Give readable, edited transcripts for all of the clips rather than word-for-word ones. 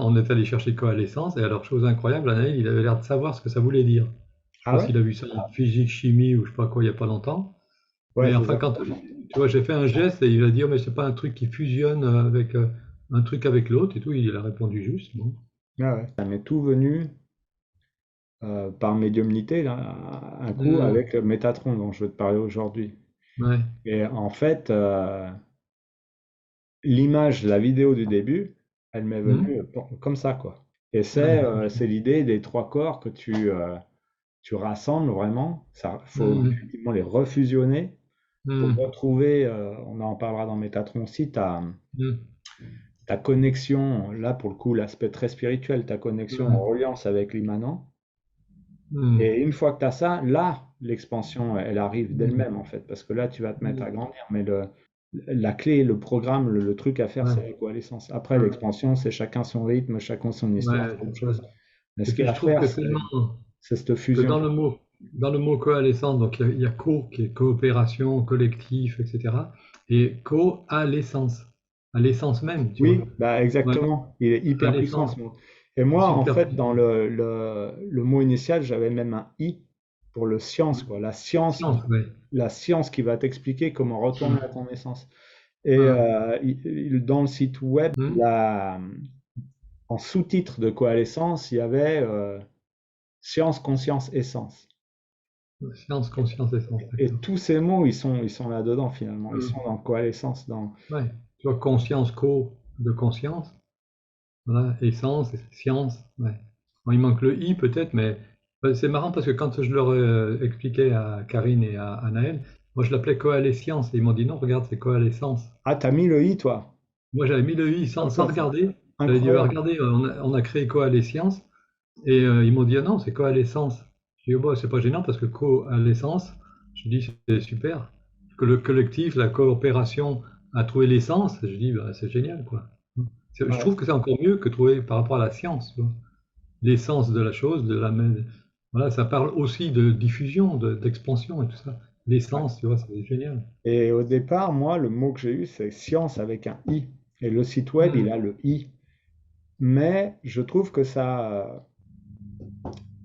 on est allé chercher coalescence, et alors, chose incroyable, Anaël, il avait l'air de savoir ce que ça voulait dire. Je sais Ah pas ouais? s'il a vu ça en physique, chimie ou je sais pas quoi il y a pas longtemps. Ouais, Mais c'est enfin, ça. quand tu vois, j'ai fait un geste et il a dit, oh, mais c'est pas un truc qui fusionne avec un truc avec l'autre et tout. Il a répondu juste. Bon. Ah ouais. Ça m'est tout venu par médiumnité, là, un coup, Hmm, avec le Métatron dont je vais te parler aujourd'hui. ouais. Et en fait, l'image, la vidéo du début, elle m'est Hmm, venue comme ça, quoi. Et ouais. c'est l'idée des trois corps que tu rassembles vraiment. Ça, faut Hmm, effectivement les refusionner pour hmm, retrouver, on en parlera dans Métatron aussi, hmm, ta connexion, là pour le coup, l'aspect très spirituel, ta connexion en hmm, reliance avec l'immanent. hmm, Et une fois que tu as ça, là, l'expansion, elle arrive hmm, d'elle-même, en fait, parce que là, tu vas te mettre à hmm, grandir. Mais la clé, le programme, le truc à faire, ouais, c'est la coalescence. Après, ouais, l'expansion, c'est chacun son rythme, chacun son histoire, ouais, c'est autre c'est ça. chose. Mais Et ce qu'il y puis a je à trouve faire, que tellement c'est cette que fusion. dans le mot coalescence, donc il y a co qui est coopération, collectif, etc. Et co à l'essence même, tu vois. Oui, bah Ouais, exactement. Il est à hyper puissant l'essence, ce mot. Et moi, en super fait, dans puissant. le mot initial, j'avais même un I pour le science, quoi. Science, oui. La science qui va t'expliquer comment retourner à Hum, ton essence. Et hum, dans le site web, hum. en sous-titre de coalescence, il y avait science, conscience, essence. Science, conscience, essence, Et d'accord. tous ces mots, ils sont là-dedans finalement. Ils sont Hum. dans coalescence, dans. Ouais. Tu vois, conscience, co de conscience, voilà, essence, science, ouais. Bon, il manque le I peut-être, mais c'est marrant parce que quand je leur expliquais à Karine et à Anaël, moi je l'appelais coalescience et ils m'ont dit non, regarde, c'est coalescence. Ah, t'as mis le I, toi. Moi j'avais mis le I Comme sans ça, c'est regarder. J'avais dit, bah, incroyable. regardez, on a créé coalescience et ils m'ont dit, ah non, c'est coalescence. J'ai dit, oh, bah, c'est pas gênant parce que coalescence, je dis, c'est super. Que le collectif, la coopération a trouvé l'essence, je dis, bah, c'est génial, quoi. Je Ouais. trouve que c'est encore mieux que trouver par rapport à la science, tu vois. L'essence de la chose, voilà, ça parle aussi de diffusion, d'expansion et tout ça. Ouais. L'essence, tu vois, c'est génial. Et au départ, moi, le mot que j'ai eu, c'est science avec un I. Et le site web, il a Hmm, le I. Mais je trouve que ça,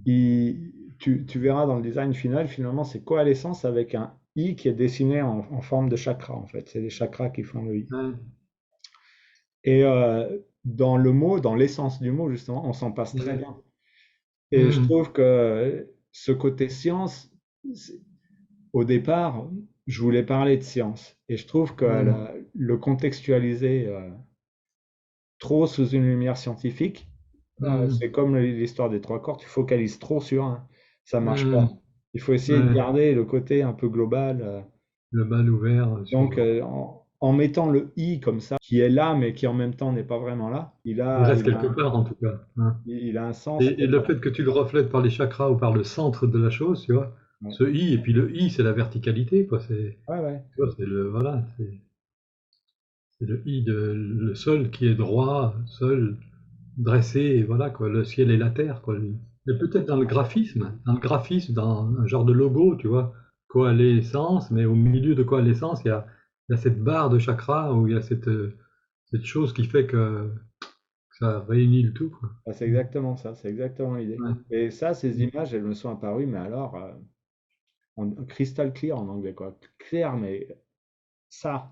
tu verras dans le design final, finalement, c'est coalescence avec un I qui est dessiné en forme de chakra, en fait. C'est les chakras qui font le I. ouais, Et dans le mot, dans l'essence du mot, justement, on s'en passe très bien. Et je hmm, trouve que ce côté science, c'est- au départ, je voulais parler de science. Et je trouve que hmm, le contextualiser trop sous une lumière scientifique, hmm, c'est comme l'histoire des trois corps, tu focalises trop sur un, ça marche pas. hmm, Il faut essayer de ouais, garder le côté un peu global. le bal ouvert Donc, sur. en mettant le i comme ça, qui est là, mais qui en même temps n'est pas vraiment là, Il reste quelque part en tout cas, hein. il a un sens. Et le fait que tu le reflètes par les chakras ou par le centre de la chose, tu vois, Ouais, ce I, et puis le I, c'est la verticalité, quoi. ouais, ouais. Tu vois, voilà, c'est le I le sol qui est droit, sol dressé, et voilà, quoi, le ciel et la terre, quoi. Mais peut-être dans le graphisme, dans un genre de logo, tu vois, coalescence, mais au milieu de coalescence, il y a cette barre de chakra où il y a cette chose qui fait que ça réunit le tout, quoi. Bah, c'est exactement ça, c'est exactement l'idée. Ouais. Et ça, ces images, elles me sont apparues, mais alors, en crystal clear en anglais, quoi. Clair, mais ça.